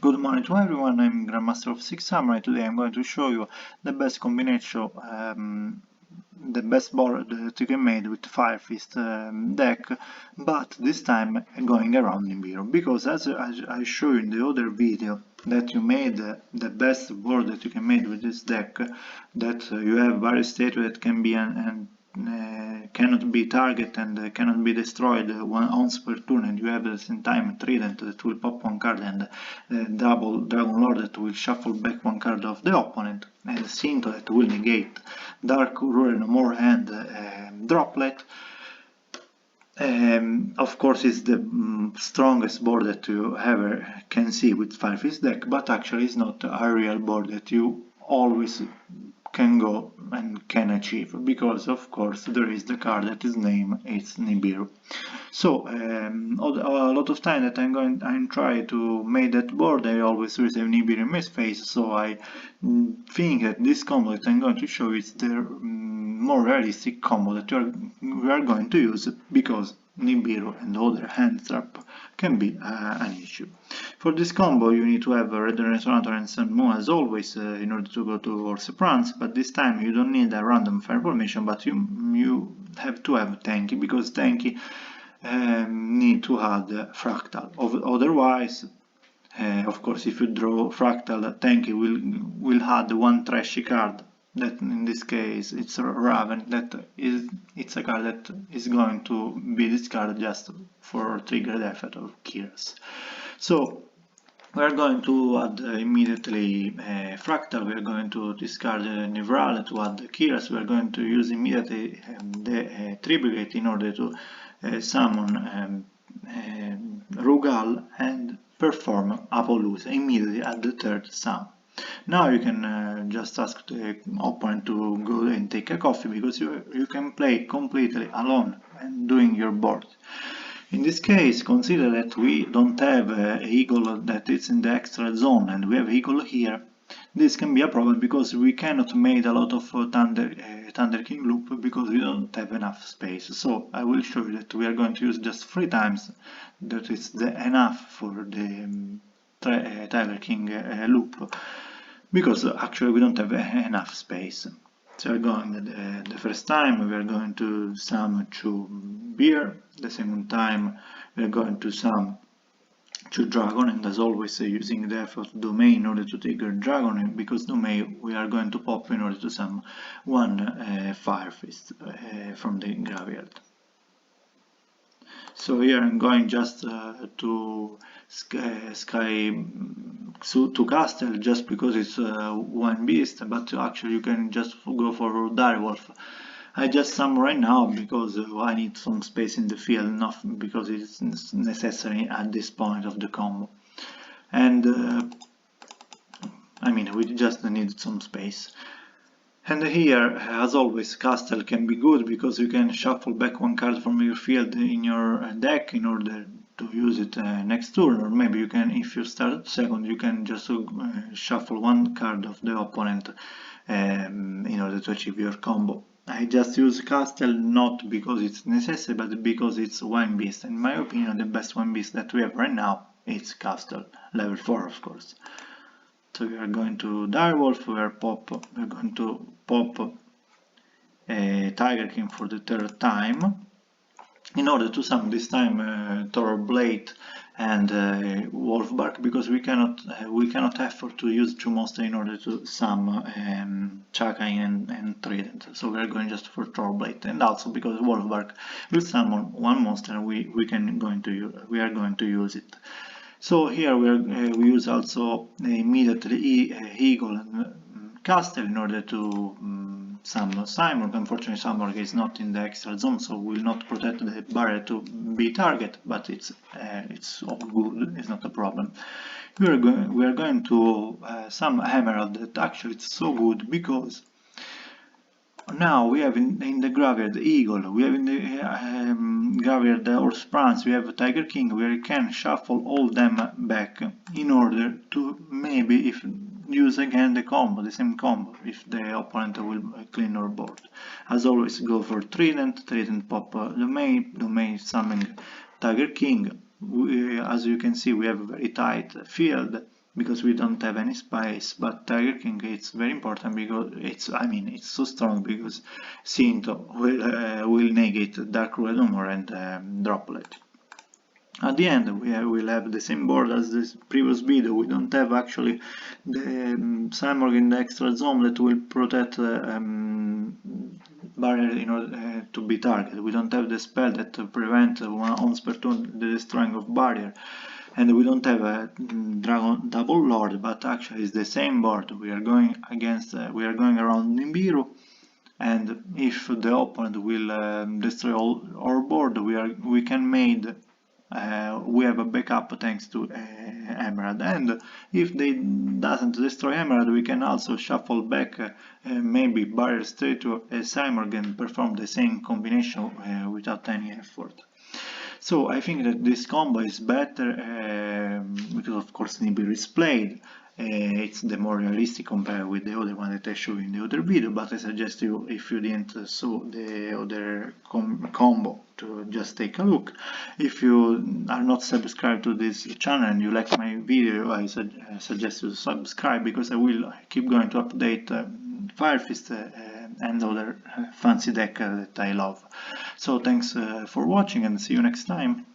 Good morning to everyone, I'm Grandmaster of Six Samurai. Today I'm going to show you the best combination, the best board that you can make with Fire Fist deck, but this time going around Nibiru, because as I showed you in the other video that you made the best board that you can make with this deck, that you have various statues that can be cannot be targeted and cannot be destroyed once per turn, and you have at the same time Trident that will pop one card and double Dragon Lord that will shuffle back one card of the opponent, and Sinto that will negate Dark Ruler no more and Droplet. Of course, it's the strongest board that you ever can see with Fire Fist deck, but actually it's not a real board that you always can go and can achieve, because of course there is the card that is named it's Nibiru. So a lot of time that I'm trying to make that board, I always receive Nibiru in my face, so I think that this combo that I'm going to show is the more realistic combo that we are going to use, because Nibiru and other hand trap can be an issue. For this combo you need to have a Red Resonator and Sun Moon as always in order to go towards the Prance, but this time you don't need a random fire formation, but you have to have Tanky, because Tanky need to add Fractal. Otherwise, of course, if you draw Fractal, Tanky will add one trashy card. That in this case it's a Raven, it's a card that is going to be discarded just for trigger the effect of Kiras. So we are going to add immediately Fractal, we are going to discard Nibiru to add Kiras, we are going to use immediately the Tri-brigade in order to summon Rugal and perform Apollousa immediately at the third summon. Now you can just ask the opponent to go and take a coffee, because you can play completely alone and doing your board. In this case, consider that we don't have an eagle that is in the extra zone, and we have eagle here. This can be a problem because we cannot make a lot of Thunder King loop, because we don't have enough space. So I will show you that we are going to use just 3 times. That is enough for the Thunder King loop, because actually we don't have enough space. So we're going the first time we are going to summon 2 beer, the second time we are going to summon 2 dragon, and as always using the effort domain in order to trigger dragon, because domain we are going to pop in order to summon 1 Fire Fist from the graveyard. So here I'm going just to Castle, just because it's one beast, but actually you can just go for Direwolf. I just summon right now because I need some space in the field, not because it's necessary at this point of the combo. And I mean, we just need some space. And here, as always, Castle can be good because you can shuffle back one card from your field in your deck in order to use it next turn, or maybe you can, if you start second, you can just shuffle one card of the opponent in order to achieve your combo. I just use Castle not because it's necessary, but because it's one beast. In my opinion, the best one beast that we have right now is Castle, level 4 of course. So we are going to Direwolf, we're going to pop a Tiger King for the 3rd time, in order to summon this time Thor Blade and Wolfbark, because we cannot afford to use 2 monsters in order to summon Chakain and Trident. So we are going just for Thor Blade, and also because Wolfbark will summon 1 monster, we are going to use it. So here we use also immediately Eagle and Castle in order to summon Simon. Unfortunately, Simon is not in the extra zone, so will not protect the barrier to be target, but it's all good. It's not a problem. We are going to summon Emerald. That actually it's so good because now we have in the graveyard Eagle, we have in the graveyard the Horse Prance, we have a Tiger King, where you can shuffle all them back in order to maybe if use again the combo, the same combo, if the opponent will clean our board. As always, go for Trident pop domain summoning Tiger King. As you can see, we have a very tight field, because we don't have any spice. But Tiger King, it's very important because it's so strong, because Sinto will negate Dark Red Humor and Droplet. At the end we'll have the same board as the previous video. We don't have actually the Simorg in the extra zone that will protect barrier in order to be targeted. We don't have the spell that prevent once per turn the destroying of barrier, and we don't have a Dragon Double Lord, but actually it's the same board. We are going against we are going around Nibiru, and if the opponent will destroy all our board, we can made we have a backup thanks to Emerald, and if they doesn't destroy Emerald, we can also shuffle back maybe barrier straight to a Simorg and perform the same combination without any effort. So I think that this combo is better because of course Nibiru is played. It's the more realistic compared with the other one that I showed in the other video, but I suggest you, if you didn't saw the other combo, to just take a look. If you are not subscribed to this channel and you like my video, I suggest you subscribe, because I will keep going to update Fire Fist and other fancy deck that I love. So thanks for watching, and see you next time.